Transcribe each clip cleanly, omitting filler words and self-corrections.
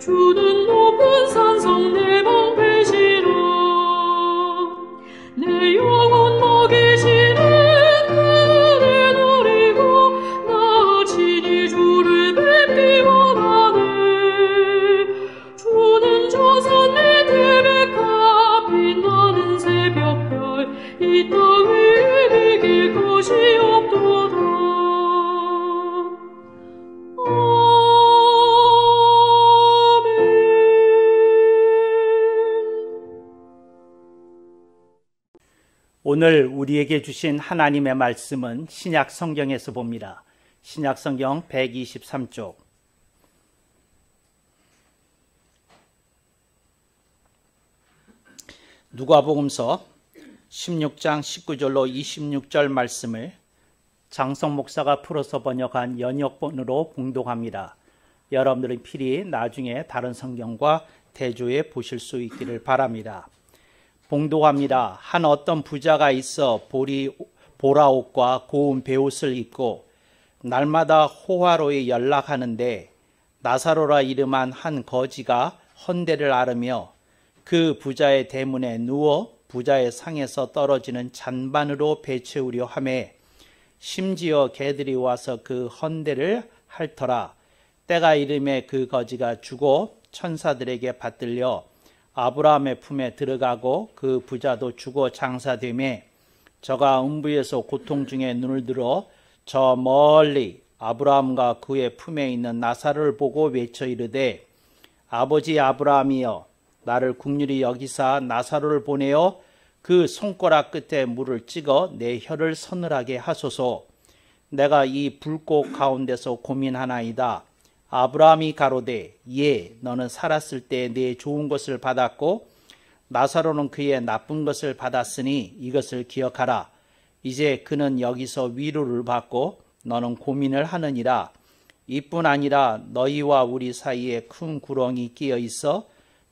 주는 높은 산성 내 방패시라. 내 영혼 먹이시는 그를 노리고 나 친히 주를 뵙기 원하네. 주는 저 산 내 태백하 빛나는 새벽별, 이 땅 위에 비길 것이 없도다. 오늘 우리에게 주신 하나님의 말씀은 신약 성경에서 봅니다. 신약 성경 123쪽. 누가복음서 16장 19절로 26절 말씀을 장성 목사가 풀어서 번역한 연역본으로 봉독합니다. 여러분들은 필히 나중에 다른 성경과 대조해 보실 수 있기를 바랍니다. 봉독합니다. 한 어떤 부자가 있어 보라옷과 고운 베옷을 입고 날마다 호화로에 연락하는데 나사로라 이름한 한 거지가 헌대를 앓으며 그 부자의 대문에 누워 부자의 상에서 떨어지는 잔반으로 배채우려 하매 심지어 개들이 와서 그 헌대를 핥더라. 때가 이름에 그 거지가 죽어 천사들에게 받들려 아브라함의 품에 들어가고 그 부자도 죽어 장사되매 저가 음부에서 고통 중에 눈을 들어 저 멀리 아브라함과 그의 품에 있는 나사로를 보고 외쳐 이르되 아버지 아브라함이여 나를 긍휼히 여기사 나사로를 보내어 그 손가락 끝에 물을 찍어 내 혀를 서늘하게 하소서. 내가 이 불꽃 가운데서 고민하나이다. 아브라함이 가로되 예 너는 살았을 때 내 좋은 것을 받았고 나사로는 그의 나쁜 것을 받았으니 이것을 기억하라. 이제 그는 여기서 위로를 받고 너는 고민을 하느니라. 이뿐 아니라 너희와 우리 사이에 큰 구렁이 끼어 있어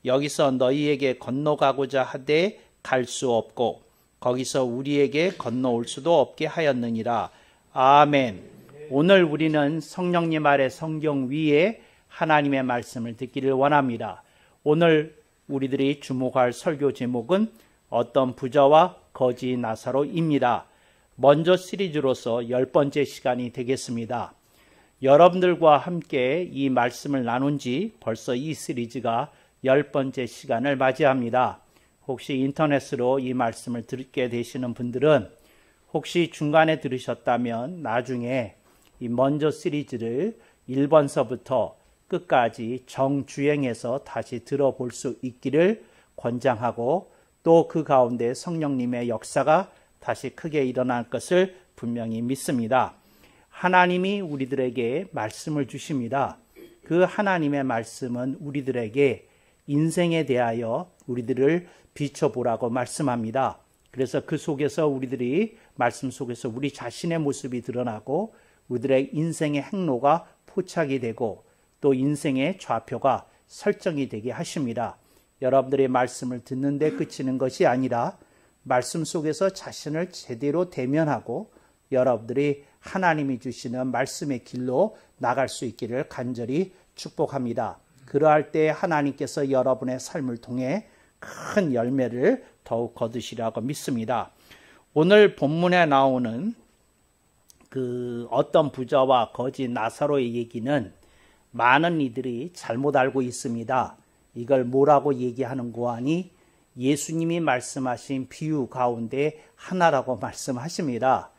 여기서 너희에게 건너가고자 하되 갈 수 없고 거기서 우리에게 건너올 수도 없게 하였느니라. 아멘. 오늘 우리는 성령님 아래 성경 위에 하나님의 말씀을 듣기를 원합니다. 오늘 우리들이 주목할 설교 제목은 어떤 부자와 거지 나사로입니다. 먼저 시리즈로서 10번째 시간이 되겠습니다. 여러분들과 함께 이 말씀을 나눈 지 벌써 이 시리즈가 10번째 시간을 맞이합니다. 혹시 인터넷으로 이 말씀을 듣게 되시는 분들은 혹시 중간에 들으셨다면 나중에 이 먼저 시리즈를 1번서부터 끝까지 정주행해서 다시 들어볼 수 있기를 권장하고 또 그 가운데 성령님의 역사가 다시 크게 일어날 것을 분명히 믿습니다. 하나님이 우리들에게 말씀을 주십니다. 그 하나님의 말씀은 우리들에게 인생에 대하여 우리들을 비춰보라고 말씀합니다. 그래서 그 속에서 우리들이 말씀 속에서 우리 자신의 모습이 드러나고 우리들의 인생의 행로가 포착이 되고 또 인생의 좌표가 설정이 되게 하십니다. 여러분들의 말씀을 듣는데 그치는 것이 아니라 말씀 속에서 자신을 제대로 대면하고 여러분들이 하나님이 주시는 말씀의 길로 나갈 수 있기를 간절히 축복합니다. 그러할 때 하나님께서 여러분의 삶을 통해 큰 열매를 더욱 거두시라고 믿습니다. 오늘 본문에 나오는 그 어떤 부자와 거지 나사로의 얘기는 많은 이들이 잘못 알고 있습니다. 이걸 뭐라고 얘기하는고 하니 예수님이 말씀하신 비유 가운데 하나라고 말씀하십니다.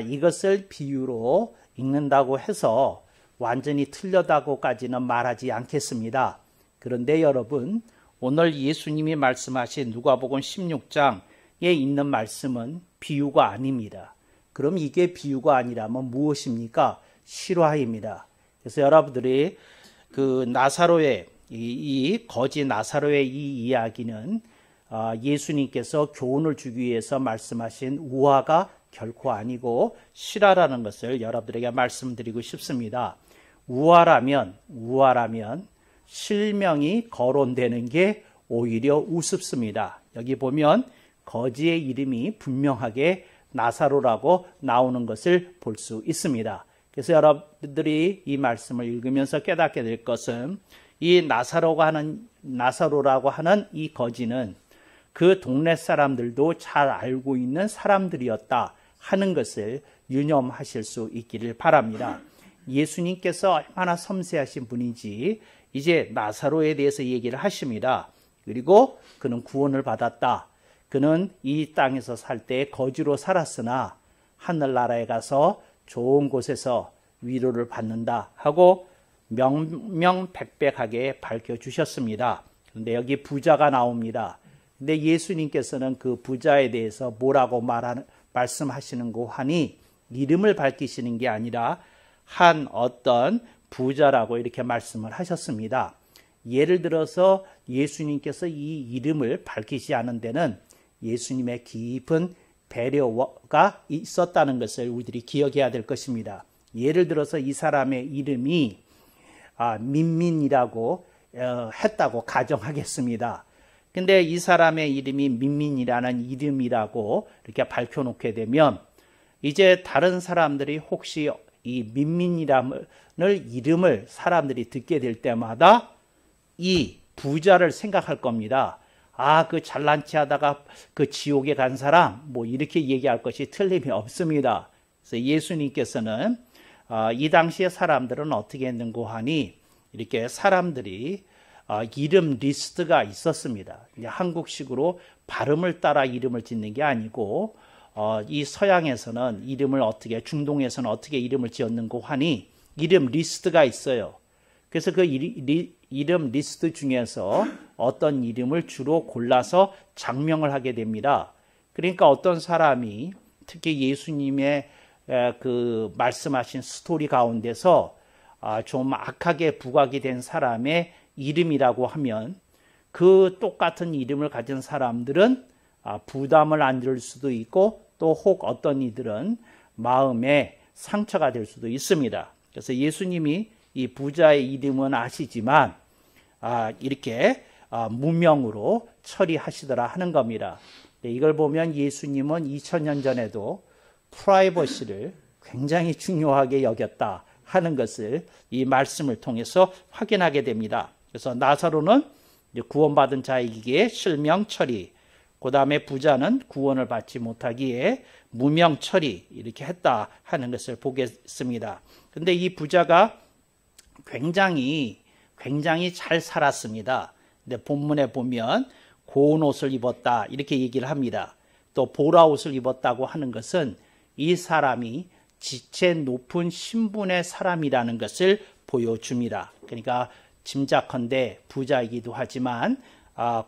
이것을 비유로 읽는다고 해서 완전히 틀렸다고까지는 말하지 않겠습니다. 그런데 여러분, 오늘 예수님이 말씀하신 누가복음 16장에 있는 말씀은 비유가 아닙니다. 그럼 이게 비유가 아니라면 무엇입니까? 실화입니다. 그래서 여러분들이 그 나사로의 이 거지 나사로의 이 이야기는 예수님께서 교훈을 주기 위해서 말씀하신 우화가 결코 아니고 실화라는 것을 여러분들에게 말씀드리고 싶습니다. 우화라면 실명이 거론되는 게 오히려 우습습니다. 여기 보면 거지의 이름이 분명하게 나사로라고 나오는 것을 볼 수 있습니다. 그래서 여러분들이 이 말씀을 읽으면서 깨닫게 될 것은 이 나사로라고 하는 이 거지는 그 동네 사람들도 잘 알고 있는 사람들이었다 하는 것을 유념하실 수 있기를 바랍니다. 예수님께서 얼마나 섬세하신 분인지 이제 나사로에 대해서 얘기를 하십니다. 그리고 그는 구원을 받았다. 그는 이 땅에서 살 때 거지로 살았으나 하늘나라에 가서 좋은 곳에서 위로를 받는다 하고 명명백백하게 밝혀주셨습니다. 그런데 여기 부자가 나옵니다. 근데 예수님께서는 그 부자에 대해서 뭐라고 말씀하시는고 하니 이름을 밝히시는 게 아니라 한 어떤 부자라고 이렇게 말씀을 하셨습니다. 예를 들어서 예수님께서 이 이름을 밝히지 않은 데는 예수님의 깊은 배려가 있었다는 것을 우리들이 기억해야 될 것입니다. 예를 들어서 이 사람의 이름이 민민이라고 했다고 가정하겠습니다. 근데 이 사람의 이름이 민민이라는 이름이라고 이렇게 밝혀놓게 되면 이제 다른 사람들이 혹시 이 민민이라는 이름을 사람들이 듣게 될 때마다 이 부자를 생각할 겁니다. 그 잘난 체 하다가 그 지옥에 간 사람, 뭐 이렇게 얘기할 것이 틀림이 없습니다. 그래서 예수님께서는 이 당시의 사람들은 어떻게 했는고 하니 이렇게 사람들이 이름 리스트가 있었습니다. 이제 한국식으로 발음을 따라 이름을 짓는 게 아니고 이 서양에서는 이름을 어떻게, 중동에서는 어떻게 이름을 지었는고 하니 이름 리스트가 있어요. 그래서 그 이름 리스트 중에서 어떤 이름을 주로 골라서 장명을 하게 됩니다. 그러니까 어떤 사람이 특히 예수님의 그 말씀하신 스토리 가운데서 좀 악하게 부각이 된 사람의 이름이라고 하면 그 똑같은 이름을 가진 사람들은 부담을 안 줄 수도 있고 또 혹 어떤 이들은 마음에 상처가 될 수도 있습니다. 그래서 예수님이 이 부자의 이름은 아시지만 이렇게 무명으로 처리하시더라 하는 겁니다. 이걸 보면 예수님은 2000년 전에도 프라이버시를 굉장히 중요하게 여겼다 하는 것을 이 말씀을 통해서 확인하게 됩니다. 그래서 나사로는 구원받은 자이기에 실명 처리, 그 다음에 부자는 구원을 받지 못하기에 무명 처리 이렇게 했다 하는 것을 보겠습니다. 근데 이 부자가 굉장히 잘 살았습니다. 근데 본문에 보면 고운 옷을 입었다 이렇게 얘기를 합니다. 또 보라 옷을 입었다고 하는 것은 이 사람이 지체 높은 신분의 사람이라는 것을 보여줍니다. 그러니까 짐작컨대 부자이기도 하지만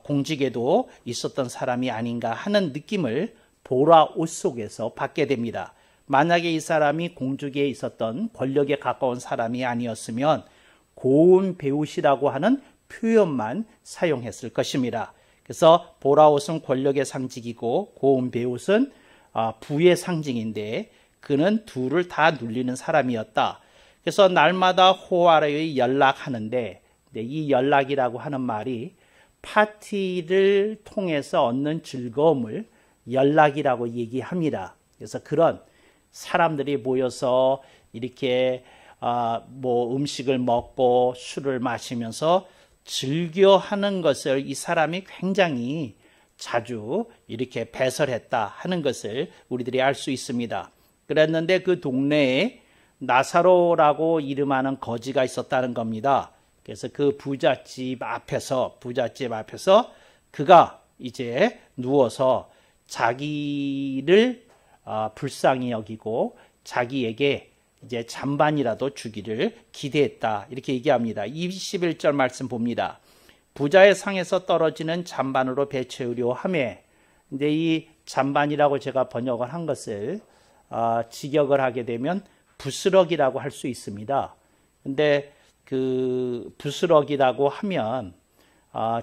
공직에도 있었던 사람이 아닌가 하는 느낌을 보라 옷 속에서 받게 됩니다. 만약에 이 사람이 공직에 있었던 권력에 가까운 사람이 아니었으면 고운 배옷이라고 하는 표현만 사용했을 것입니다. 그래서 보라 옷은 권력의 상징이고 고운 배옷은 부의 상징인데 그는 둘을 다 누리는 사람이었다. 그래서 날마다 호화를 연락하는데 이 연락이라고 하는 말이 파티를 통해서 얻는 즐거움을 연락이라고 얘기합니다. 그래서 그런 사람들이 모여서 이렇게 뭐 음식을 먹고 술을 마시면서 즐겨하는 것을 이 사람이 굉장히 자주 이렇게 배설했다 하는 것을 우리들이 알 수 있습니다. 그랬는데 그 동네에 나사로라고 이름하는 거지가 있었다는 겁니다. 그래서 그 부잣집 앞에서 그가 이제 누워서 자기를 불쌍히 여기고 자기에게 이제 잔반이라도 주기를 기대했다 이렇게 얘기합니다. 21절 말씀 봅니다. 부자의 상에서 떨어지는 잔반으로 배 채우려 하매, 근데 이 잔반이라고 제가 번역을 한 것을 직역을 하게 되면 부스럭이라고 할 수 있습니다. 근데 그 부스럭이라고 하면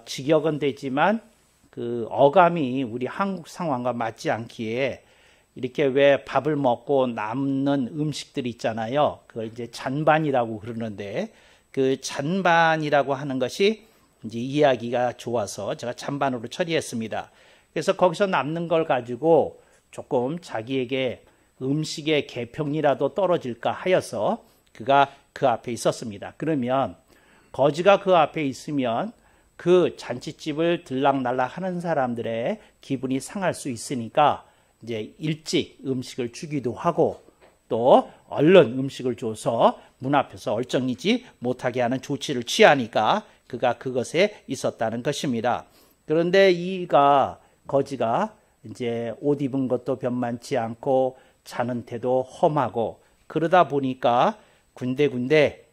직역은 되지만 그 어감이 우리 한국 상황과 맞지 않기에 이렇게 왜 밥을 먹고 남는 음식들이 있잖아요. 그걸 이제 잔반이라고 그러는데 그 잔반이라고 하는 것이 이제 이해하기가 좋아서 제가 잔반으로 처리했습니다. 그래서 거기서 남는 걸 가지고 조금 자기에게 음식의 계평이라도 떨어질까 하여서 그가 그 앞에 있었습니다. 그러면 거지가 그 앞에 있으면 그 잔치집을 들락날락 하는 사람들의 기분이 상할 수 있으니까 이제 일찍 음식을 주기도 하고 또 얼른 음식을 줘서 문 앞에서 얼쩡이지 못하게 하는 조치를 취하니까 그가 그것에 있었다는 것입니다. 그런데 거지가 이제 옷 입은 것도 변만치 않고 자는 태도 험하고 그러다 보니까 군데군데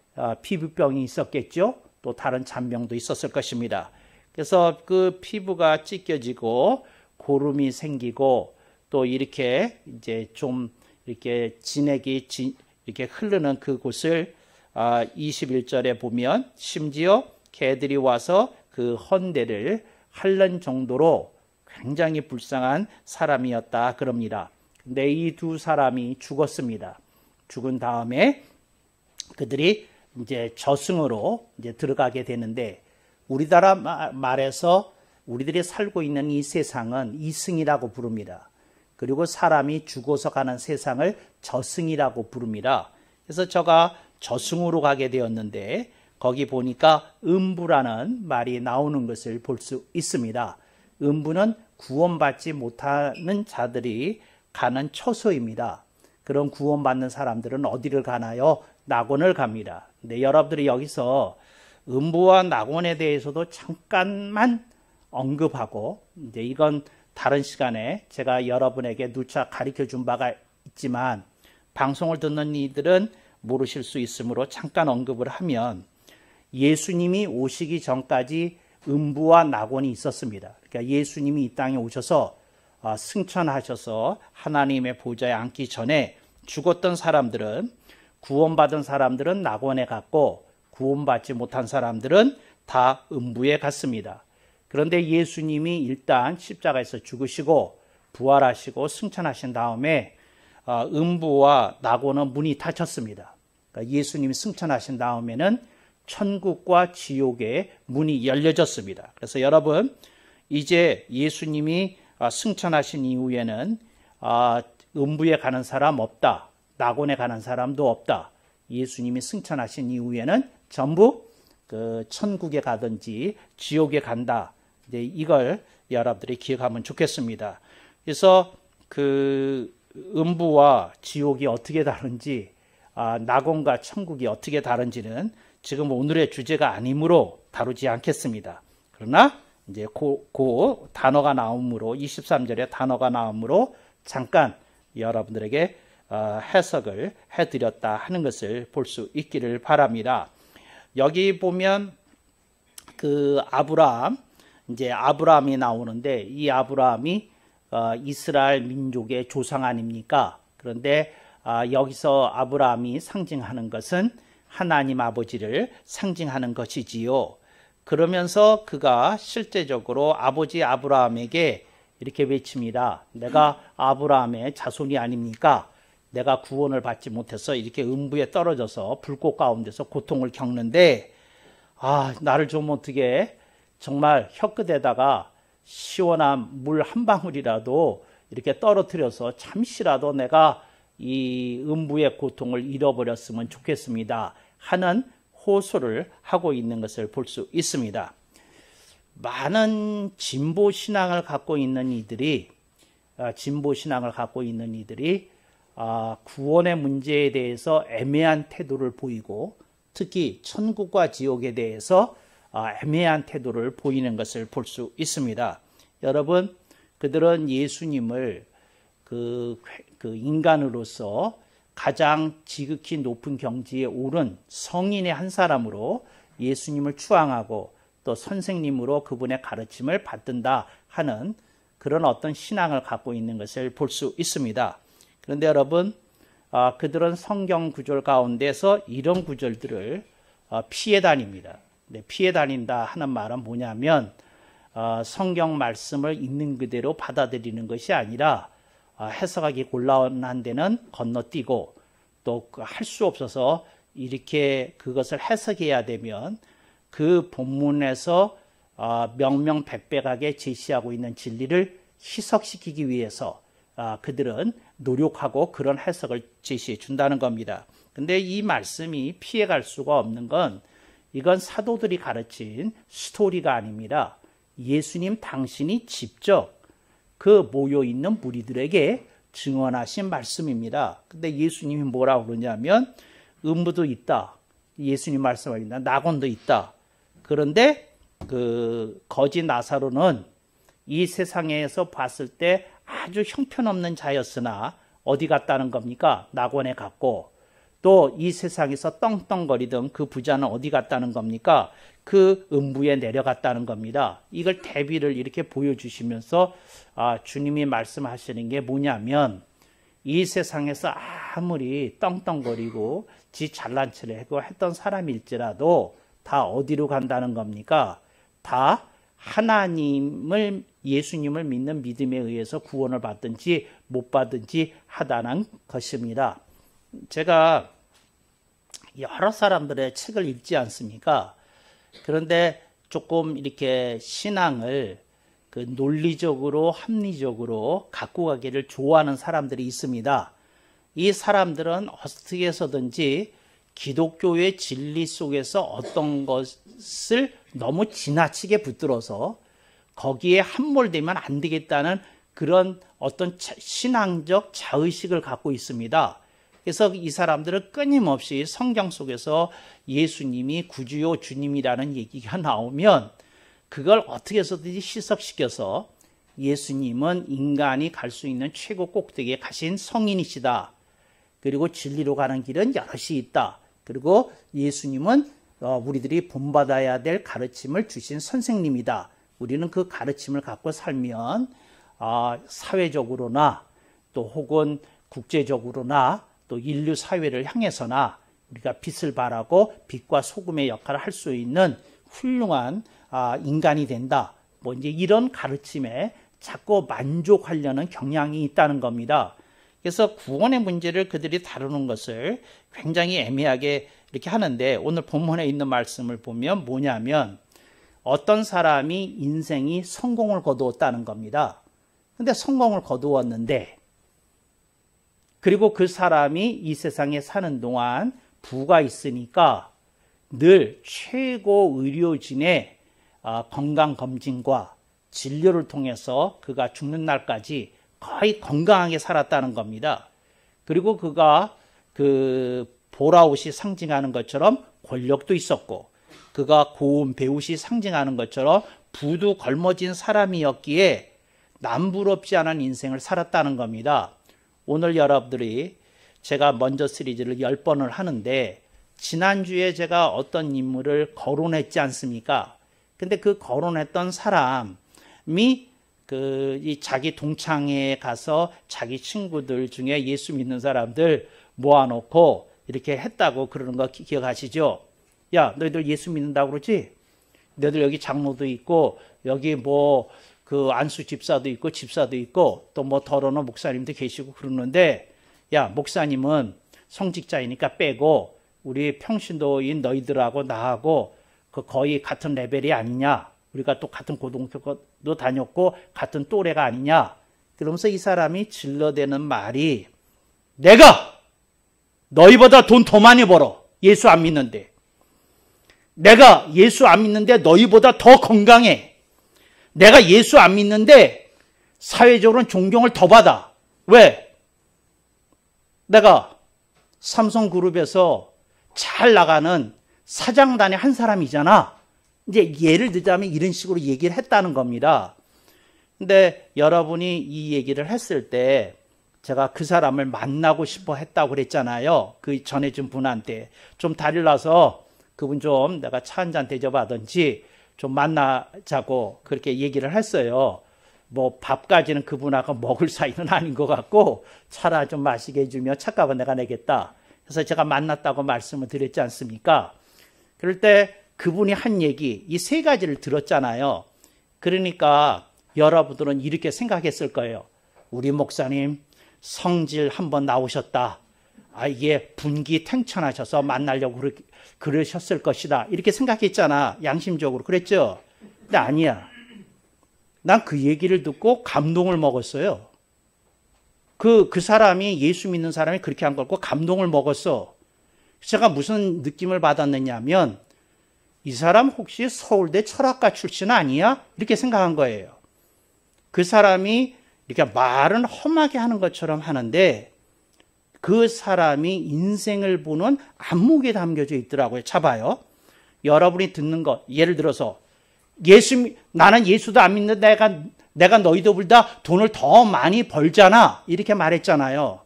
피부병이 있었겠죠. 또 다른 잔병도 있었을 것입니다. 그래서 그 피부가 찢겨지고 고름이 생기고 또 이렇게 이제 좀 이렇게 진액이 이렇게 흐르는 그곳을 21절에 보면 심지어 개들이 와서 그 헌대를 핥는 정도로 굉장히 불쌍한 사람이었다 그럽니다. 근데 이 두 사람이 죽었습니다. 죽은 다음에 그들이 이제 저승으로 이제 들어가게 되는데 우리나라 말에서 우리들이 살고 있는 이 세상은 이승이라고 부릅니다. 그리고 사람이 죽어서 가는 세상을 저승이라고 부릅니다. 그래서 제가 저승으로 가게 되었는데 거기 보니까 음부라는 말이 나오는 것을 볼 수 있습니다. 음부는 구원받지 못하는 자들이 가는 처소입니다. 그런 구원받는 사람들은 어디를 가나요? 낙원을 갑니다. 근데 여러분들이 여기서 음부와 낙원에 대해서도 잠깐만 언급하고 이제 이건 다른 시간에 제가 여러분에게 누차 가르쳐 준 바가 있지만 방송을 듣는 이들은 모르실 수 있으므로 잠깐 언급을 하면 예수님이 오시기 전까지 음부와 낙원이 있었습니다. 그러니까 예수님이 이 땅에 오셔서 승천하셔서 하나님의 보좌에 앉기 전에 죽었던 사람들은 구원받은 사람들은 낙원에 갔고 구원받지 못한 사람들은 다 음부에 갔습니다. 그런데 예수님이 일단 십자가에서 죽으시고 부활하시고 승천하신 다음에 음부와 낙원은 문이 닫혔습니다. 그러니까 예수님이 승천하신 다음에는 천국과 지옥의 문이 열려졌습니다. 그래서 여러분 이제 예수님이 승천하신 이후에는 음부에 가는 사람 없다. 낙원에 가는 사람도 없다. 예수님이 승천하신 이후에는 전부 그 천국에 가든지 지옥에 간다. 이걸 여러분들이 기억하면 좋겠습니다. 그래서 그 음부와 지옥이 어떻게 다른지, 낙원과 천국이 어떻게 다른지는 지금 오늘의 주제가 아니므로 다루지 않겠습니다. 그러나 이제 그 단어가 나오므로 23절에 단어가 나오므로 잠깐 여러분들에게 해석을 해드렸다 하는 것을 볼 수 있기를 바랍니다. 여기 보면 그 이제 아브라함이 나오는데 이 아브라함이 이스라엘 민족의 조상 아닙니까? 그런데 여기서 아브라함이 상징하는 것은 하나님 아버지를 상징하는 것이지요. 그러면서 그가 실제적으로 아버지 아브라함에게 이렇게 외칩니다. 내가 아브라함의 자손이 아닙니까? 내가 구원을 받지 못해서 이렇게 음부에 떨어져서 불꽃 가운데서 고통을 겪는데 나를 좀 어떻게 정말 혀끝에다가 시원한 물 한 방울이라도 이렇게 떨어뜨려서 잠시라도 내가 이 음부의 고통을 잃어버렸으면 좋겠습니다 하는 호소를 하고 있는 것을 볼 수 있습니다. 많은 진보 신앙을 갖고 있는 이들이 구원의 문제에 대해서 애매한 태도를 보이고 특히 천국과 지옥에 대해서 애매한 태도를 보이는 것을 볼 수 있습니다. 여러분, 그들은 예수님을 그 인간으로서 가장 지극히 높은 경지에 오른 성인의 한 사람으로 예수님을 추앙하고 또 선생님으로 그분의 가르침을 받든다 하는 그런 어떤 신앙을 갖고 있는 것을 볼 수 있습니다. 그런데 여러분, 그들은 성경 구절 가운데서 이런 구절들을 피해 다닙니다. 피해 다닌다 하는 말은 뭐냐면 성경 말씀을 있는 그대로 받아들이는 것이 아니라 해석하기 곤란한 데는 건너뛰고 또 할 수 없어서 이렇게 그것을 해석해야 되면 그 본문에서 명명백백하게 제시하고 있는 진리를 희석시키기 위해서 그들은 노력하고 그런 해석을 제시해 준다는 겁니다. 근데 이 말씀이 피해갈 수가 없는 건 이건 사도들이 가르친 스토리가 아닙니다. 예수님 당신이 직접 그 모여있는 무리들에게 증언하신 말씀입니다. 근데 예수님이 뭐라고 그러냐면 음부도 있다. 예수님 말씀하신다. 낙원도 있다. 그런데 그 거지 나사로는 이 세상에서 봤을 때 아주 형편없는 자였으나 어디 갔다는 겁니까? 낙원에 갔고, 또 이 세상에서 떵떵거리던 그 부자는 어디 갔다는 겁니까? 그 음부에 내려갔다는 겁니다. 이걸 대비를 이렇게 보여주시면서 주님이 말씀하시는 게 뭐냐면, 이 세상에서 아무리 떵떵거리고 지 잘난 체를 하고 했던 사람일지라도 다 어디로 간다는 겁니까? 다 하나님을, 예수님을 믿는 믿음에 의해서 구원을 받든지 못 받든지 하다는 것입니다. 제가 여러 사람들의 책을 읽지 않습니까? 그런데 조금 이렇게 신앙을 그 논리적으로 합리적으로 갖고 가기를 좋아하는 사람들이 있습니다. 이 사람들은 어떻게 해서든지 기독교의 진리 속에서 어떤 것을 너무 지나치게 붙들어서 거기에 함몰되면 안 되겠다는 그런 어떤 신앙적 자의식을 갖고 있습니다. 그래서 이 사람들은 끊임없이 성경 속에서 예수님이 구주요 주님이라는 얘기가 나오면 그걸 어떻게 해서든지 희석시켜서 예수님은 인간이 갈 수 있는 최고 꼭대기에 가신 성인이시다. 그리고 진리로 가는 길은 여럿이 있다. 그리고 예수님은 우리들이 본받아야 될 가르침을 주신 선생님이다. 우리는 그 가르침을 갖고 살면 사회적으로나 또 혹은 국제적으로나 또 인류 사회를 향해서나 우리가 빛을 발하고 빛과 소금의 역할을 할 수 있는 훌륭한 인간이 된다. 뭐 이제 이런 가르침에 자꾸 만족하려는 경향이 있다는 겁니다. 그래서 구원의 문제를 그들이 다루는 것을 굉장히 애매하게 이렇게 하는데, 오늘 본문에 있는 말씀을 보면 뭐냐면 어떤 사람이 인생이 성공을 거두었다는 겁니다. 근데 성공을 거두었는데, 그리고 그 사람이 이 세상에 사는 동안 부가 있으니까 늘 최고 의료진의 건강검진과 진료를 통해서 그가 죽는 날까지 거의 건강하게 살았다는 겁니다. 그리고 그가 그 보라옷이 상징하는 것처럼 권력도 있었고, 그가 고운 배옷이 상징하는 것처럼 부도 걸머진 사람이었기에 남부럽지 않은 인생을 살았다는 겁니다. 오늘 여러분들이 제가 먼저 시리즈를 10번을 하는데, 지난주에 제가 어떤 인물을 거론했지 않습니까? 근데 그 거론했던 사람이 이 자기 동창회에 가서 자기 친구들 중에 예수 믿는 사람들 모아놓고 이렇게 했다고 그러는 거 기억하시죠? 야, 너희들 예수 믿는다고 그러지? 너희들 여기 장로도 있고, 여기 뭐 그 안수 집사도 있고, 집사도 있고, 또 뭐 더러는 목사님도 계시고 그러는데, 야, 목사님은 성직자이니까 빼고 우리 평신도인 너희들하고 나하고 그 거의 같은 레벨이 아니냐? 우리가 또 같은 고등학교도 다녔고 같은 또래가 아니냐? 그러면서 이 사람이 질러대는 말이, 내가 너희보다 돈 더 많이 벌어. 예수 안 믿는데. 내가 예수 안 믿는데 너희보다 더 건강해. 내가 예수 안 믿는데 사회적으로는 존경을 더 받아. 왜? 내가 삼성그룹에서 잘 나가는 사장단의 한 사람이잖아. 이제 예를 들자면 이런 식으로 얘기를 했다는 겁니다. 근데 여러분이 이 얘기를 했을 때 제가 그 사람을 만나고 싶어 했다고 그랬잖아요. 그 전해준 분한테 좀 다릴라서 그분 좀 내가 차 한잔 대접하든지 좀 만나자고 그렇게 얘기를 했어요. 뭐 밥까지는 그분하고 먹을 사이는 아닌 것 같고 차라 좀 마시게 해주면 차값은 내가 내겠다. 그래서 제가 만났다고 말씀을 드렸지 않습니까? 그럴 때 그분이 한 얘기, 이 세 가지를 들었잖아요. 그러니까 여러분들은 이렇게 생각했을 거예요. 우리 목사님 성질 한번 나오셨다. 이게 분기 탱천하셔서 만나려고 그러셨을 것이다. 이렇게 생각했잖아. 양심적으로. 그랬죠? 근데 아니야. 난 그 얘기를 듣고 감동을 먹었어요. 그 사람이, 예수 믿는 사람이 그렇게 한 거고 감동을 먹었어. 제가 무슨 느낌을 받았느냐 하면, 이 사람 혹시 서울대 철학과 출신 아니야? 이렇게 생각한 거예요. 그 사람이 이렇게 말은 험하게 하는 것처럼 하는데 그 사람이 인생을 보는 안목에 담겨져 있더라고요. 잡아요. 여러분이 듣는 것, 예를 들어서 나는 예수도 안 믿는데 내가 너희들보다 돈을 더 많이 벌잖아. 이렇게 말했잖아요.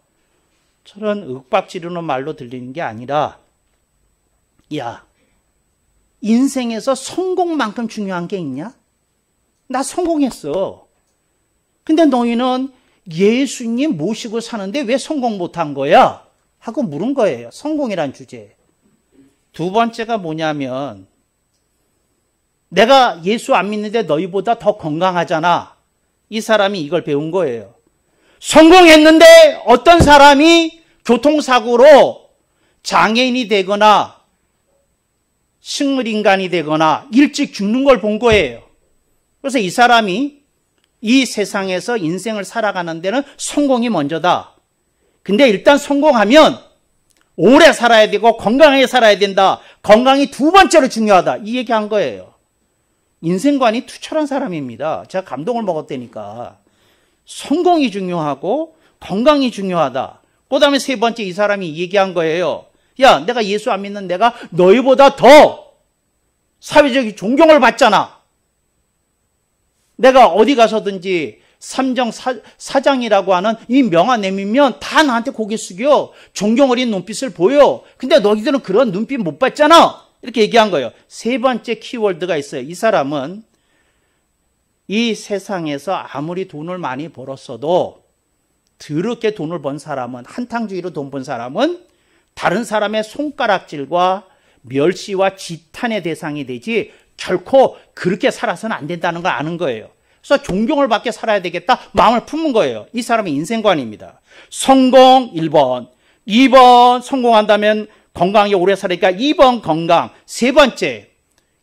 저런 윽박지르는 말로 들리는 게 아니라, 야, 인생에서 성공만큼 중요한 게 있냐? 나 성공했어. 근데 너희는 예수님 모시고 사는데 왜 성공 못한 거야? 하고 물은 거예요. 성공이란 주제. 두 번째가 뭐냐면, 내가 예수 안 믿는데 너희보다 더 건강하잖아. 이 사람이 이걸 배운 거예요. 성공했는데 어떤 사람이 교통사고로 장애인이 되거나 식물인간이 되거나 일찍 죽는 걸 본 거예요. 그래서 이 사람이 이 세상에서 인생을 살아가는 데는 성공이 먼저다. 근데 일단 성공하면 오래 살아야 되고 건강하게 살아야 된다. 건강이 두 번째로 중요하다. 이 얘기한 거예요. 인생관이 투철한 사람입니다. 제가 감동을 먹었다니까. 성공이 중요하고 건강이 중요하다. 그 다음에 세 번째 이 사람이 얘기한 거예요. 야, 내가 예수 안 믿는 내가 너희보다 더 사회적인 존경을 받잖아. 내가 어디 가서든지 삼정 사장이라고 하는 이 명함 내밀면 다 나한테 고개 숙여 존경 어린 눈빛을 보여. 근데 너희들은 그런 눈빛 못 받잖아. 이렇게 얘기한 거예요. 세 번째 키워드가 있어요. 이 사람은 이 세상에서 아무리 돈을 많이 벌었어도 더럽게 돈을 번 사람은, 한탕주의로 돈 번 사람은 다른 사람의 손가락질과 멸시와 지탄의 대상이 되지 결코 그렇게 살아서는 안 된다는 걸 아는 거예요. 그래서 존경을 받게 살아야 되겠다 마음을 품은 거예요. 이 사람의 인생관입니다. 성공 1번, 2번 성공한다면 건강히 오래 살으니까 2번 건강. 세 번째,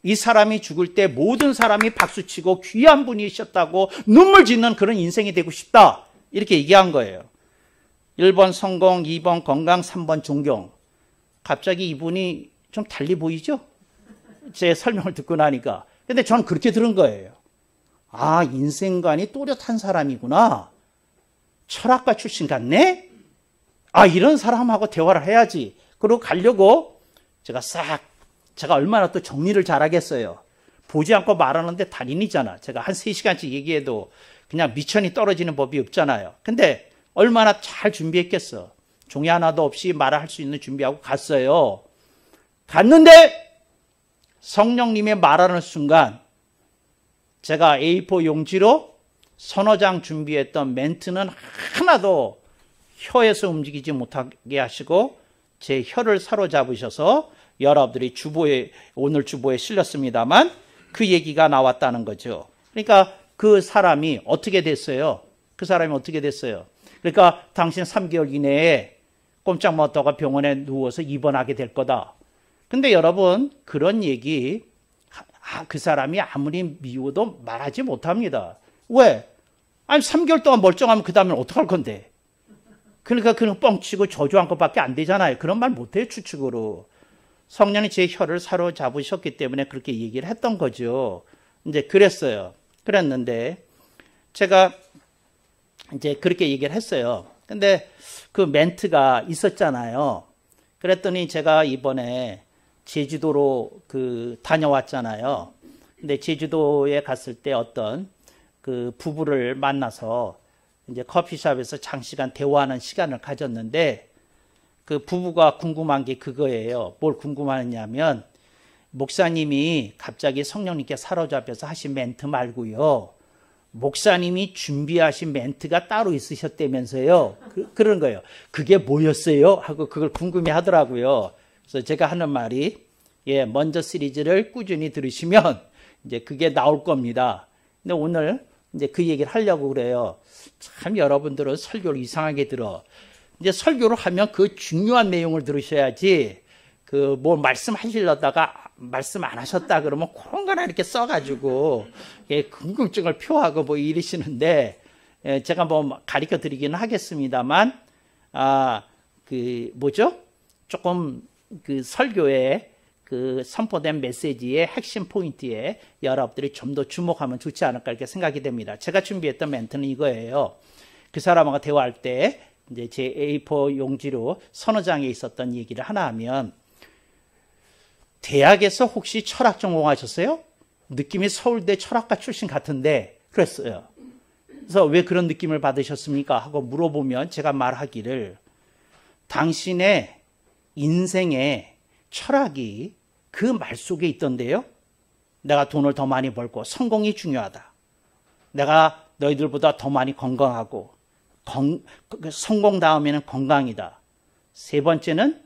이 사람이 죽을 때 모든 사람이 박수치고 귀한 분이셨다고 눈물 짓는 그런 인생이 되고 싶다. 이렇게 얘기한 거예요. 1번 성공, 2번 건강, 3번 존경. 갑자기 이분이 좀 달리 보이죠? 제 설명을 듣고 나니까. 근데 저는 그렇게 들은 거예요. 아, 인생관이 또렷한 사람이구나. 철학과 출신 같네? 아, 이런 사람하고 대화를 해야지. 그리고 가려고 제가 얼마나 또 정리를 잘하겠어요. 보지 않고 말하는데 달인이잖아. 제가 한 3시간씩 얘기해도 그냥 미천이 떨어지는 법이 없잖아요. 근데 얼마나 잘 준비했겠어. 종이 하나도 없이 말할 수 있는 준비하고 갔어요. 갔는데 성령님의 말하는 순간 제가 A4 용지로 서너 장 준비했던 멘트는 하나도 혀에서 움직이지 못하게 하시고 제 혀를 사로잡으셔서 여러분들이 오늘 주보에 실렸습니다만 그 얘기가 나왔다는 거죠. 그러니까 그 사람이 어떻게 됐어요? 그러니까 당신 3개월 이내에 꼼짝 못하고 병원에 누워서 입원하게 될 거다. 근데 여러분, 그런 얘기 그 사람이 아무리 미워도 말하지 못합니다. 왜? 아니 3개월 동안 멀쩡하면 그 다음에 어떡할 건데? 그러니까 그냥 뻥치고 저주한 것밖에 안 되잖아요. 그런 말 못해요, 추측으로. 성령이 제 혀를 사로잡으셨기 때문에 그렇게 얘기를 했던 거죠. 이제 그랬는데 제가 이제 그렇게 얘기를 했어요. 근데 그 멘트가 있었잖아요. 그랬더니 제가 이번에 제주도로 다녀왔잖아요. 근데 제주도에 갔을 때 어떤 그 부부를 만나서 이제 커피숍에서 장시간 대화하는 시간을 가졌는데 그 부부가 궁금한 게 그거예요. 뭘 궁금하냐면 목사님이 갑자기 성령님께 사로잡혀서 하신 멘트 말고요. 목사님이 준비하신 멘트가 따로 있으셨다면서요. 그런 거예요. 그게 뭐였어요? 하고 그걸 궁금해 하더라고요. 그래서 제가 하는 말이 먼저 시리즈를 꾸준히 들으시면 이제 그게 나올 겁니다. 근데 오늘 이제 그 얘기를 하려고 그래요. 참 여러분들은 설교를 이상하게 들어. 이제 설교를 하면 그 중요한 내용을 들으셔야지 뭐 말씀하시려다가 말씀 안 하셨다 그러면 그런 거나 이렇게 써가지고 궁금증을 표하고 뭐 이러시는데 제가 뭐 가르쳐 드리기는 하겠습니다만 조금 설교에 그 선포된 메시지의 핵심 포인트에 여러분들이 좀 더 주목하면 좋지 않을까 이렇게 생각이 됩니다. 제가 준비했던 멘트는 이거예요. 그 사람하고 대화할 때 이제 제 A4 용지로 서너 장에 있었던 얘기를 하나 하면, 대학에서 혹시 철학 전공하셨어요? 느낌이 서울대 철학과 출신 같은데 그랬어요. 그래서 왜 그런 느낌을 받으셨습니까? 하고 물어보면 제가 말하기를, 당신의 인생의 철학이 그 말 속에 있던데요. 내가 돈을 더 많이 벌고 성공이 중요하다. 내가 너희들보다 더 많이 건강하고 성공 다음에는 건강이다. 세 번째는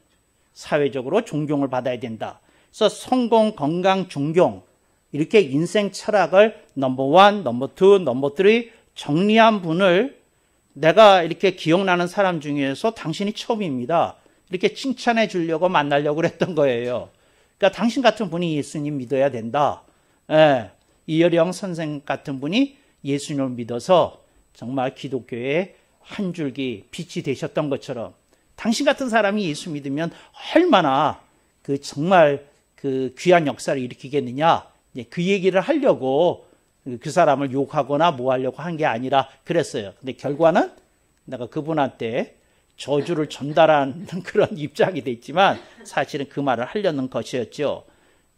사회적으로 존경을 받아야 된다. 그래서 성공, 건강, 존경, 이렇게 인생 철학을 넘버 1, 넘버 2, 넘버 3 정리한 분을 내가 이렇게 기억나는 사람 중에서 당신이 처음입니다. 이렇게 칭찬해 주려고 만나려고 그랬던 거예요. 그러니까 당신 같은 분이 예수님 믿어야 된다. 예, 이여령 선생 같은 분이 예수님을 믿어서 정말 기독교의 한 줄기 빛이 되셨던 것처럼, 당신 같은 사람이 예수 믿으면 얼마나 정말 그 귀한 역사를 일으키겠느냐, 그 얘기를 하려고 그 사람을 욕하거나 뭐 하려고 한 게 아니라 그랬어요. 근데 결과는 내가 그분한테 저주를 전달하는 그런 입장이 됐지만 사실은 그 말을 하려는 것이었죠.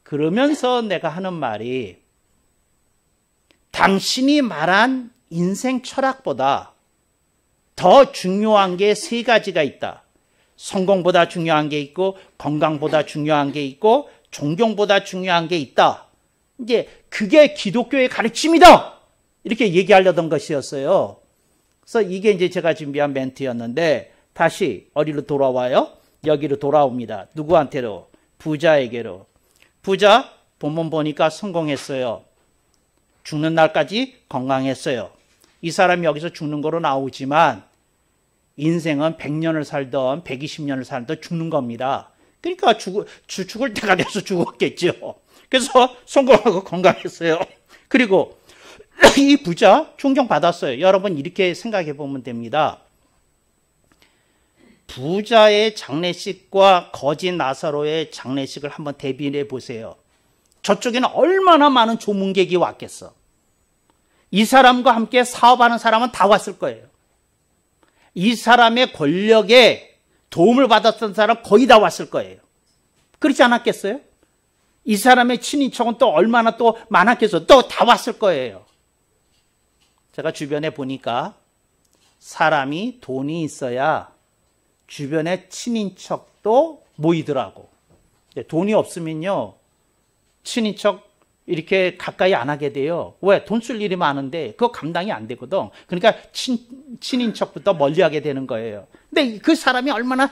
그러면서 내가 하는 말이, 당신이 말한 인생 철학보다 더 중요한 게 세 가지가 있다. 성공보다 중요한 게 있고, 건강보다 중요한 게 있고, 존경보다 중요한 게 있다. 이제 그게 기독교의 가르침이다. 이렇게 얘기하려던 것이었어요. 그래서 이게 이제 제가 준비한 멘트였는데, 다시 어디로 돌아와요? 여기로 돌아옵니다. 누구한테로? 부자에게로. 부자 본문 보니까 성공했어요. 죽는 날까지 건강했어요. 이 사람이 여기서 죽는 거로 나오지만 인생은 100년을 살던 120년을 살던 죽는 겁니다. 그러니까 죽을 때가 돼서 죽었겠죠. 그래서 성공하고 건강했어요. 그리고 이 부자 존경받았어요. 여러분 이렇게 생각해 보면 됩니다. 부자의 장례식과 거지 나사로의 장례식을 한번 대비해 보세요. 저쪽에는 얼마나 많은 조문객이 왔겠어. 이 사람과 함께 사업하는 사람은 다 왔을 거예요. 이 사람의 권력에 도움을 받았던 사람 거의 다 왔을 거예요. 그렇지 않았겠어요? 이 사람의 친인척은 또 얼마나 또 많았겠어요. 또 다 왔을 거예요. 제가 주변에 보니까 사람이 돈이 있어야 주변에 친인척도 모이더라고. 돈이 없으면요, 친인척 이렇게 가까이 안 하게 돼요. 왜? 돈 쓸 일이 많은데 그거 감당이 안 되거든. 그러니까 친인척부터 멀리하게 되는 거예요. 근데 그 사람이 얼마나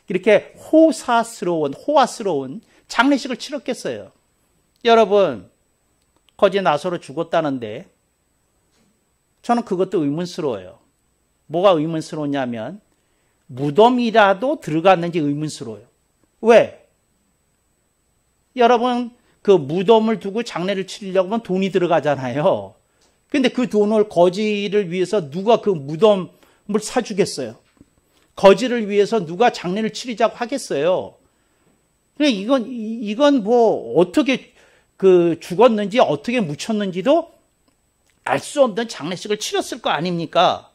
이렇게 호화스러운 장례식을 치렀겠어요. 여러분, 거지 나사로 죽었다는데 저는 그것도 의문스러워요. 뭐가 의문스러우냐면 무덤이라도 들어갔는지 의문스러워요. 왜? 여러분, 그 무덤을 두고 장례를 치르려고 하면 돈이 들어가잖아요. 근데 그 돈을 거지를 위해서 누가 그 무덤을 사주겠어요? 거지를 위해서 누가 장례를 치르자고 하겠어요? 이건 뭐 어떻게 죽었는지 어떻게 묻혔는지도 알 수 없는 장례식을 치렀을 거 아닙니까?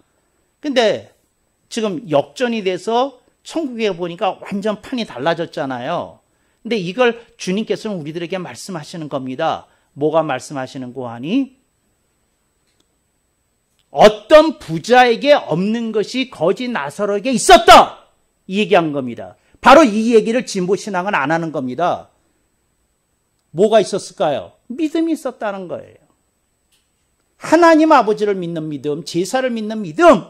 근데 지금 역전이 돼서 천국에 보니까 완전 판이 달라졌잖아요. 근데 이걸 주님께서는 우리들에게 말씀하시는 겁니다. 뭐가 말씀하시는고 하니? 어떤 부자에게 없는 것이 거지 나사로에게 있었다. 이 얘기한 겁니다. 바로 이 얘기를 진보신앙은 안 하는 겁니다. 뭐가 있었을까요? 믿음이 있었다는 거예요. 하나님 아버지를 믿는 믿음, 제사를 믿는 믿음.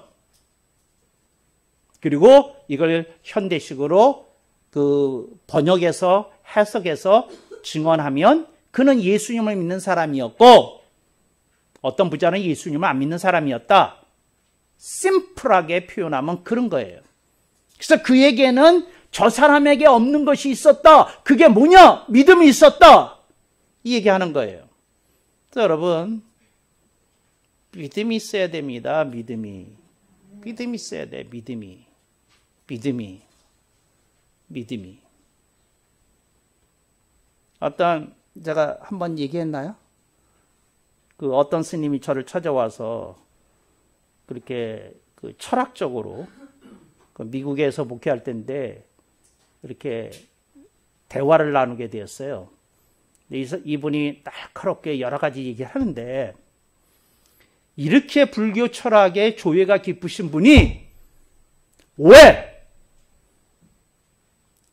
그리고 이걸 현대식으로 번역해서 해석해서 증언하면 그는 예수님을 믿는 사람이었고, 어떤 부자는 예수님을 안 믿는 사람이었다. 심플하게 표현하면 그런 거예요. 그래서 그에게는 저 사람에게 없는 것이 있었다. 그게 뭐냐? 믿음이 있었다. 이 얘기하는 거예요. 그래서 여러분, 믿음이 있어야 됩니다. 믿음이 있어야 돼. 믿음이. 제가 한번 얘기했나요? 그 어떤 스님이 저를 찾아와서 그렇게 그 철학적으로 그 미국에서 목회할 때인데 이렇게 대화를 나누게 되었어요. 이분이 날카롭게 여러 가지 얘기를 하는데 이렇게 불교 철학에 조예가 깊으신 분이 왜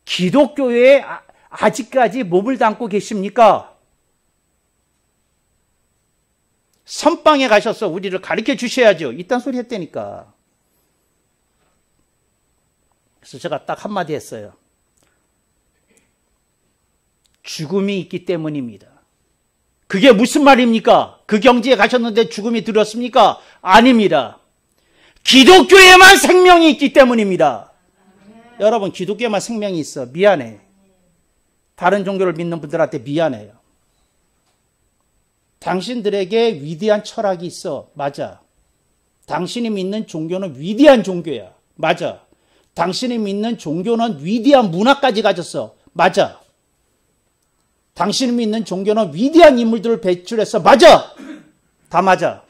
기독교에 아직까지 몸을 담고 계십니까? 선방에 가셔서 우리를 가르쳐 주셔야죠. 이딴 소리 했다니까. 그래서 제가 딱 한마디 했어요. 죽음이 있기 때문입니다. 그게 무슨 말입니까? 그 경지에 가셨는데 죽음이 들었습니까? 아닙니다. 기독교에만 생명이 있기 때문입니다. 여러분, 기독교에만 생명이 있어. 미안해. 다른 종교를 믿는 분들한테 미안해요. 당신들에게 위대한 철학이 있어. 맞아. 당신이 믿는 종교는 위대한 종교야. 맞아. 당신이 믿는 종교는 위대한 문화까지 가졌어. 맞아. 당신이 믿는 종교는 위대한 인물들을 배출했어. 맞아. 다 맞아.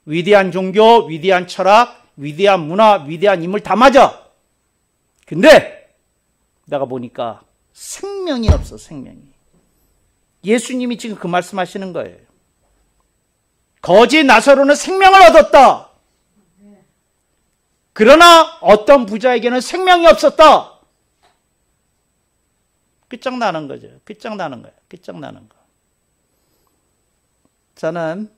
위대한 종교, 위대한 철학, 위대한 문화, 위대한 인물 다 맞아. 근데 내가 보니까 생명이 없어. 생명이. 예수님이 지금 그 말씀하시는 거예요. 거지 나사로는 생명을 얻었다. 그러나 어떤 부자에게는 생명이 없었다. 끝장나는 거죠. 끝장나는 거예요. 끝장나는 거. 저는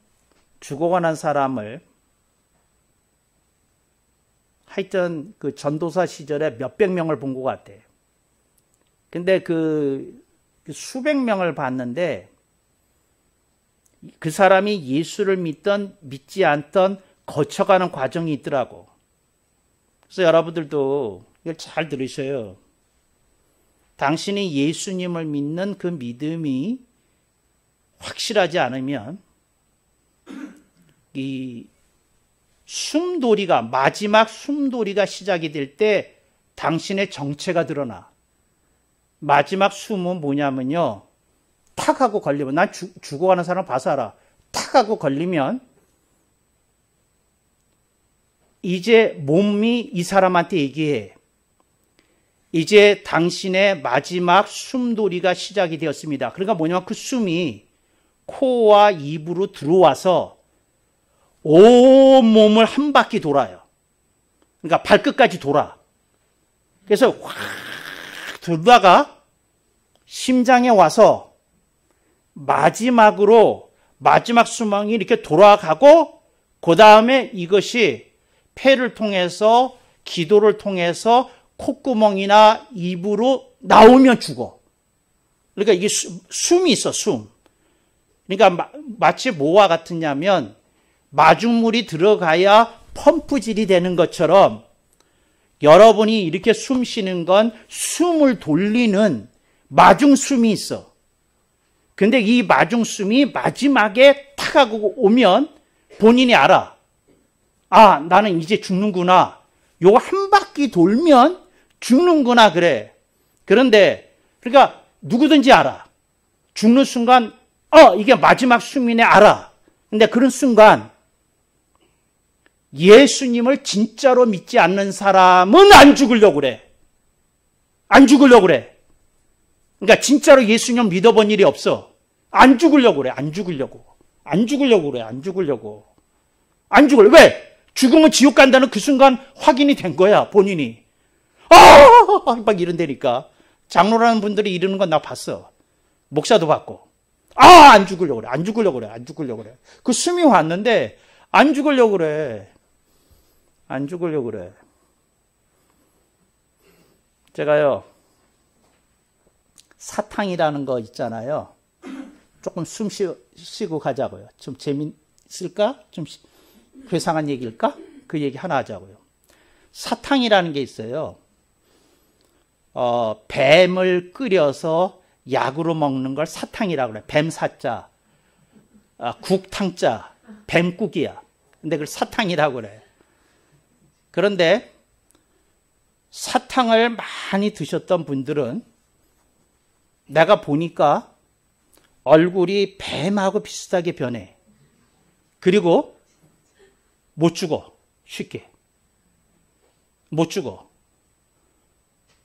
죽어가는 사람을 하여튼 그 전도사 시절에 몇백 명을 본 것 같아요. 근데 그 수백 명을 봤는데 그 사람이 예수를 믿던 믿지 않던 거쳐가는 과정이 있더라고. 그래서 여러분들도 이걸 잘 들으셔요. 당신이 예수님을 믿는 그 믿음이 확실하지 않으면 이 숨돌이가 마지막 숨돌이가 시작이 될 때 당신의 정체가 드러나. 마지막 숨은 뭐냐면요. 탁 하고 걸리면 난 죽어가는 사람 봐서 알아. 탁 하고 걸리면 이제 몸이 이 사람한테 얘기해. 이제 당신의 마지막 숨돌이가 시작이 되었습니다. 그러니까 뭐냐면 그 숨이 코와 입으로 들어와서 온 몸을 한 바퀴 돌아요. 그러니까 발끝까지 돌아. 그래서 확 돌다가 심장에 와서 마지막 수명이 이렇게 돌아가고 그 다음에 이것이 폐를 통해서 기도를 통해서 콧구멍이나 입으로 나오면 죽어. 그러니까 이게 숨이 있어, 숨. 그러니까 마치 뭐와 같으냐면 마중물이 들어가야 펌프질이 되는 것처럼 여러분이 이렇게 숨 쉬는 건 숨을 돌리는 마중숨이 있어. 근데 이 마중숨이 마지막에 탁 하고 오면 본인이 알아. 아, 나는 이제 죽는구나. 요거 한 바퀴 돌면 죽는구나 그래. 그런데 그러니까 누구든지 알아. 죽는 순간 이게 마지막 숨이네 알아. 근데 그런 순간 예수님을 진짜로 믿지 않는 사람은 안 죽으려고 그래. 안 죽으려고 그래. 그러니까 진짜로 예수님 믿어본 일이 없어. 안 죽으려고 그래. 안 죽으려고. 안 죽으려고 그래. 안 죽으려고. 안 죽을. 왜? 죽으면 지옥 간다는 그 순간 확인이 된 거야. 본인이. 막 이런다니까. 장로라는 분들이 이러는 건 나 봤어. 목사도 봤고. 안 죽으려고 그래. 안 죽으려고 그래. 안 죽으려고 그래. 그 숨이 왔는데 안 죽으려고 그래. 안 죽으려고 그래. 제가요. 사탕이라는 거 있잖아요. 조금 숨 쉬고 가자고요. 좀 재밌을까? 좀 회상한 얘기일까? 그 얘기 하나 하자고요. 사탕이라는 게 있어요. 뱀을 끓여서 약으로 먹는 걸 사탕이라고 그래. 뱀사자, 국탕자, 뱀국이야. 근데 그걸 사탕이라고 그래. 그런데 사탕을 많이 드셨던 분들은 내가 보니까 얼굴이 뱀하고 비슷하게 변해. 그리고 못 죽어. 쉽게. 못 죽어.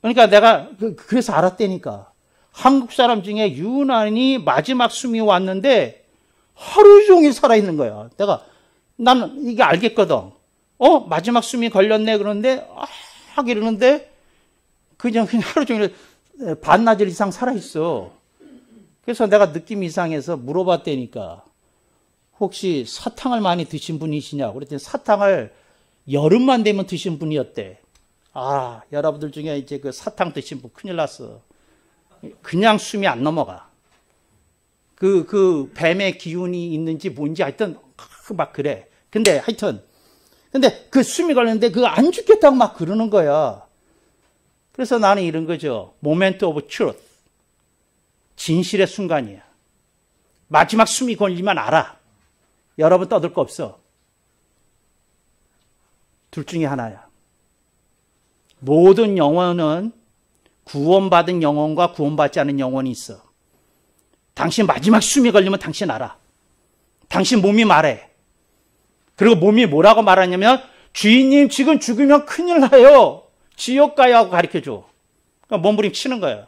그러니까 내가 그래서 알았다니까. 한국 사람 중에 유난히 마지막 숨이 왔는데 하루 종일 살아있는 거야. 나는 이게 알겠거든. 마지막 숨이 걸렸네. 그런데, 이러는데, 그냥 하루 종일 반나절 이상 살아있어. 그래서 내가 느낌이 이상해서 물어봤다니까. 혹시 사탕을 많이 드신 분이시냐고. 그랬더니 사탕을 여름만 되면 드신 분이었대. 여러분들 중에 이제 그 사탕 드신 분 큰일 났어. 그냥 숨이 안 넘어가. 그 뱀의 기운이 있는지 뭔지 하여튼 막 그래. 근데 그 숨이 걸렸는데 그거 안 죽겠다고 막 그러는 거야. 그래서 나는 이런 거죠. 모멘트 오브 트루th. 진실의 순간이야. 마지막 숨이 걸리면 알아. 여러분 떠들 거 없어. 둘 중에 하나야. 모든 영혼은 구원받은 영혼과 구원받지 않은 영혼이 있어. 당신 마지막 숨이 걸리면 당신 알아. 당신 몸이 말해. 그리고 몸이 뭐라고 말하냐면 주인님 지금 죽으면 큰일 나요. 지옥 가요 하고 가르쳐줘. 그러니까 몸부림치는 거야.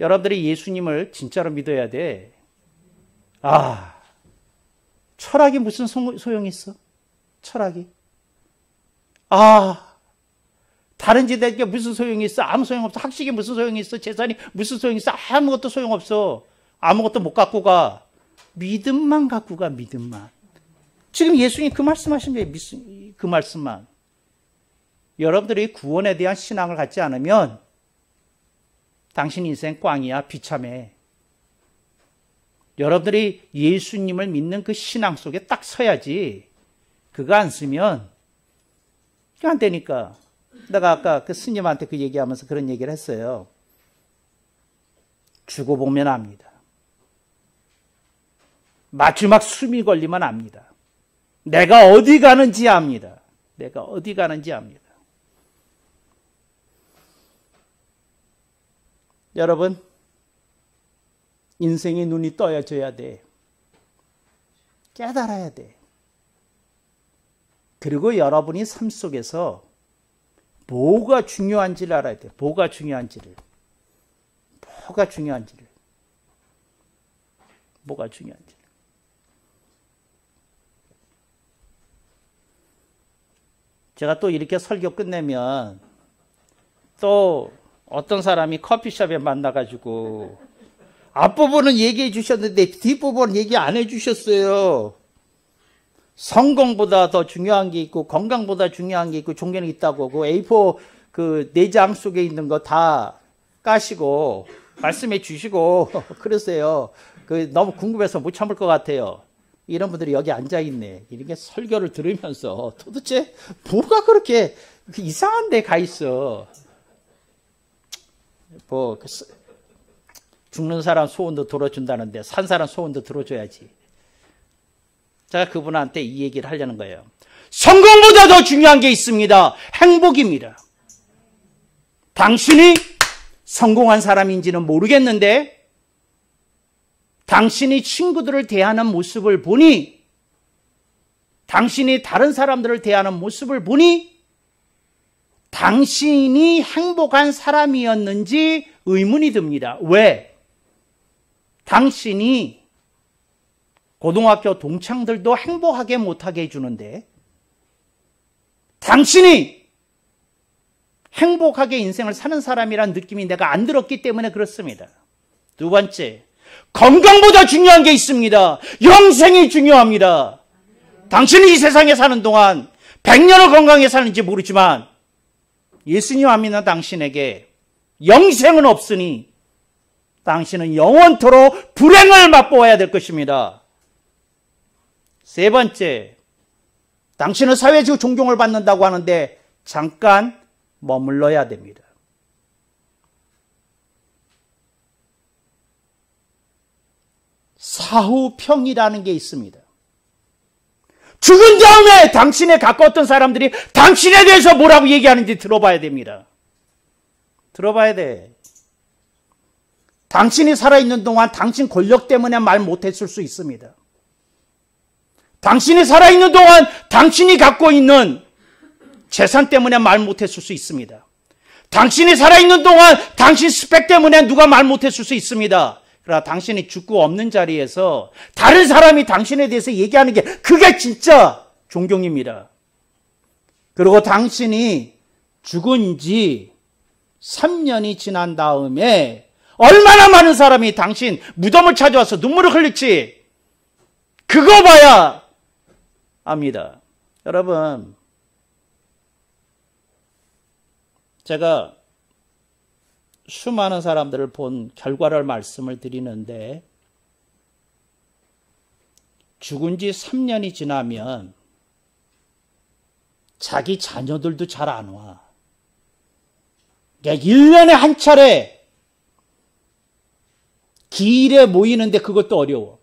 여러분들이 예수님을 진짜로 믿어야 돼. 철학이 무슨 소용이 있어? 철학이. 다른 지대에 무슨 소용이 있어? 아무 소용없어. 학식이 무슨 소용이 있어? 재산이 무슨 소용이 있어? 아무것도 소용없어. 아무것도 못 갖고 가. 믿음만 갖고 가, 믿음만. 지금 예수님 그 말씀하신 거예요. 그 말씀만. 여러분들이 구원에 대한 신앙을 갖지 않으면 당신 인생 꽝이야, 비참해. 여러분들이 예수님을 믿는 그 신앙 속에 딱 서야지. 그거 안 쓰면 안 되니까. 내가 아까 그 스님한테 그 얘기하면서 그런 얘기를 했어요. 죽어보면 압니다. 마지막 숨이 걸리면 압니다. 내가 어디 가는지 압니다. 내가 어디 가는지 압니다. 여러분, 인생의 눈이 떠야져야 돼. 깨달아야 돼. 그리고 여러분이 삶 속에서 뭐가 중요한지를 알아야 돼. 뭐가 중요한지를. 제가 또 이렇게 설교 끝내면 또 어떤 사람이 커피숍에 만나가지고 앞부분은 얘기해 주셨는데 뒷부분은 얘기 안 해 주셨어요. 성공보다 더 중요한 게 있고 건강보다 중요한 게 있고 종교는 있다고 그 A4 그 내장 속에 있는 거 다 까시고 말씀해 주시고 그러세요. 그 너무 궁금해서 못 참을 것 같아요. 이런 분들이 여기 앉아 있네. 이렇게 설교를 들으면서 도대체 뭐가 그렇게 이상한 데 가 있어. 죽는 사람 소원도 들어준다는데 산 사람 소원도 들어줘야지. 제가 그분한테 이 얘기를 하려는 거예요. 성공보다 더 중요한 게 있습니다. 행복입니다. 당신이 성공한 사람인지는 모르겠는데 당신이 친구들을 대하는 모습을 보니 당신이 다른 사람들을 대하는 모습을 보니 당신이 행복한 사람이었는지 의문이 듭니다. 왜? 당신이 고등학교 동창들도 행복하게 못하게 해주는데 당신이 행복하게 인생을 사는 사람이란 느낌이 내가 안 들었기 때문에 그렇습니다. 두 번째, 건강보다 중요한 게 있습니다. 영생이 중요합니다. 당신이 이 세상에 사는 동안 100년을 건강하게 사는지 모르지만 예수님 안 믿는 당신에게 영생은 없으니 당신은 영원토록 불행을 맛보아야 될 것입니다. 세 번째, 당신은 사회적 존경을 받는다고 하는데 잠깐 머물러야 됩니다. 사후평이라는 게 있습니다. 죽은 다음에 당신에 가까웠던 사람들이 당신에 대해서 뭐라고 얘기하는지 들어봐야 됩니다. 들어봐야 돼. 당신이 살아있는 동안 당신 권력 때문에 말 못했을 수 있습니다. 당신이 살아있는 동안 당신이 갖고 있는 재산 때문에 말 못했을 수 있습니다. 당신이 살아있는 동안 당신 스펙 때문에 누가 말 못했을 수 있습니다. 그러나 당신이 죽고 없는 자리에서 다른 사람이 당신에 대해서 얘기하는 게 그게 진짜 존경입니다. 그리고 당신이 죽은 지 3년이 지난 다음에 얼마나 많은 사람이 당신 무덤을 찾아와서 눈물을 흘릴지 그거 봐야 압니다. 여러분, 제가 수많은 사람들을 본 결과를 말씀을 드리는데 죽은 지 3년이 지나면 자기 자녀들도 잘 안 와. 그러니까 1년에 한 차례 기일에 모이는데 그것도 어려워.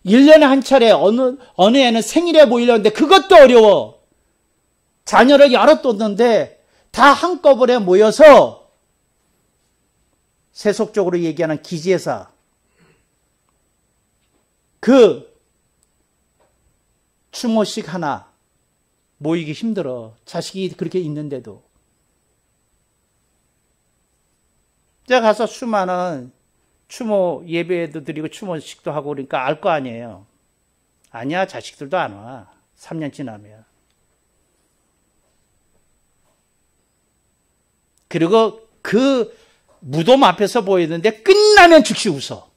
1년에 한 차례 어느 애는 생일에 모이려는데 그것도 어려워. 자녀를 여럿 뒀는데 다 한꺼번에 모여서 세속적으로 얘기하는 기제사 그 추모식 하나 모이기 힘들어. 자식이 그렇게 있는데도. 제가 가서 수많은 추모 예배도 드리고 추모식도 하고 그러니까 알 거 아니에요. 아니야, 자식들도 안 와. 3년 지나면. 그리고 그 무덤 앞에서 보이는데 끝나면 즉시 웃어.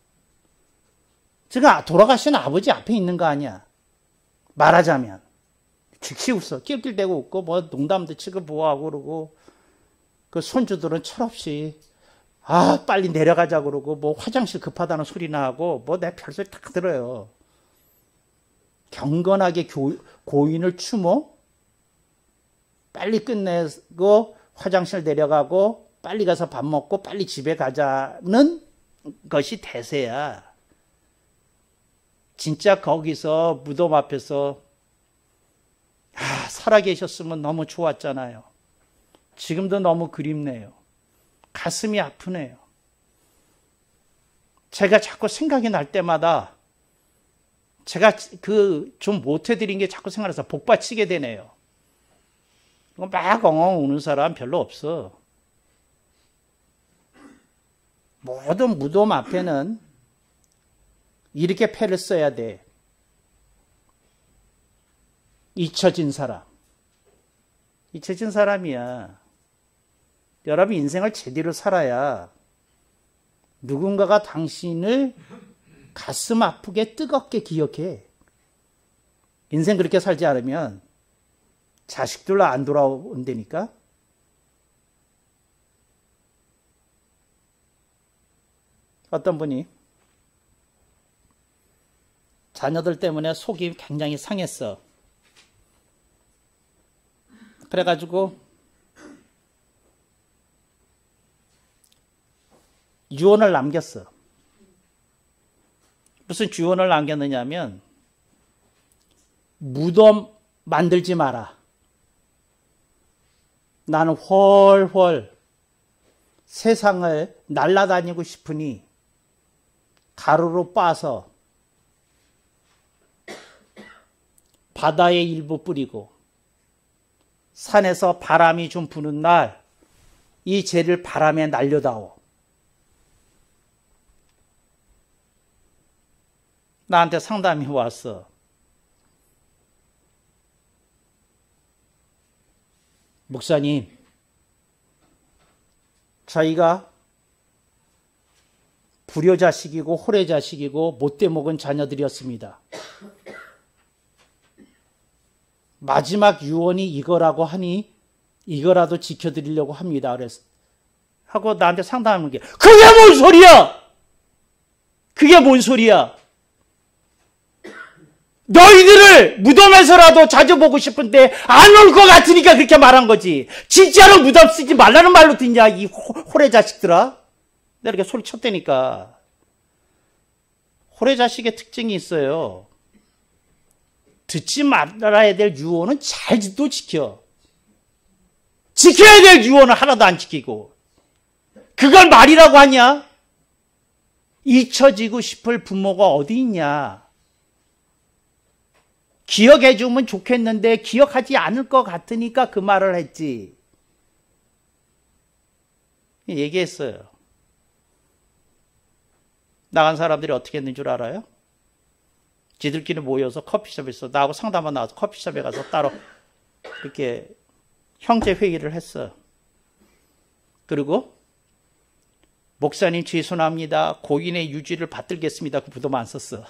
제가 돌아가신 아버지 앞에 있는 거 아니야. 말하자면. 즉시 웃어. 낄낄대고 웃고 뭐 농담도 치고 뭐하고 그러고 그 손주들은 철없이 빨리 내려가자 그러고 뭐 화장실 급하다는 소리나 하고 뭐 내 별소리 다 들어요. 경건하게 고인을 추모 빨리 끝내고 화장실 내려가고 빨리 가서 밥 먹고 빨리 집에 가자는 것이 대세야. 진짜 거기서 무덤 앞에서 살아계셨으면 너무 좋았잖아요. 지금도 너무 그립네요. 가슴이 아프네요. 제가 자꾸 생각이 날 때마다 제가 좀 못해드린 게 자꾸 생각나서 복받치게 되네요. 막 엉엉 우는 사람 별로 없어. 모든 무덤 앞에는 이렇게 패를 써야 돼. 잊혀진 사람. 잊혀진 사람이야. 여러분 인생을 제대로 살아야 누군가가 당신을 가슴 아프게 뜨겁게 기억해. 인생 그렇게 살지 않으면 자식들로 안 돌아온다니까. 어떤 분이 자녀들 때문에 속이 굉장히 상했어. 그래가지고 유언을 남겼어. 무슨 유언을 남겼느냐면 무덤 만들지 마라. 나는 훨훨 세상을 날아다니고 싶으니 가루로 빻아서 바다에 일부 뿌리고 산에서 바람이 좀 부는 날 이 재를 바람에 날려다오. 나한테 상담이 왔어. 목사님, 저희가 불효자식이고 호래자식이고 못돼 먹은 자녀들이었습니다. 마지막 유언이 이거라고 하니 이거라도 지켜드리려고 합니다. 그래서 하고 나한테 상담하는 게 그게 뭔 소리야? 그게 뭔 소리야? 너희들을 무덤에서라도 자주 보고 싶은데 안 올 것 같으니까 그렇게 말한 거지. 진짜로 무덤 쓰지 말라는 말로 듣냐 이 호래 자식들아. 내가 이렇게 소리 쳤다니까. 호래 자식의 특징이 있어요. 듣지 말아야 될 유언은 잘도 지켜. 지켜야 될 유언은 하나도 안 지키고. 그걸 말이라고 하냐? 잊혀지고 싶을 부모가 어디 있냐? 기억해 주면 좋겠는데 기억하지 않을 것 같으니까 그 말을 했지. 얘기했어요. 나간 사람들이 어떻게 했는 줄 알아요? 지들끼리 모여서 커피숍에서 나하고 상담원 나와서 커피숍에 가서 따로 이렇게 형제 회의를 했어요. 그리고 목사님 죄송합니다. 고인의 유지를 받들겠습니다. 그 부도만 안 썼어.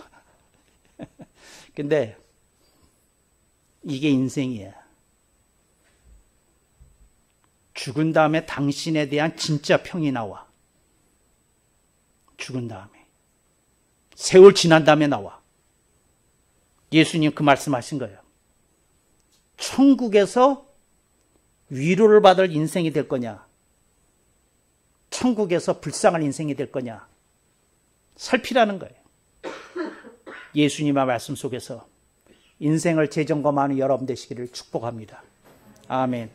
근데 이게 인생이야. 죽은 다음에 당신에 대한 진짜 평이 나와. 죽은 다음에. 세월 지난 다음에 나와. 예수님 그 말씀하신 거예요. 천국에서 위로를 받을 인생이 될 거냐? 천국에서 불쌍한 인생이 될 거냐? 살피라는 거예요. 예수님의 말씀 속에서 인생을 재점검하는 여러분 되시기를 축복합니다. 아멘.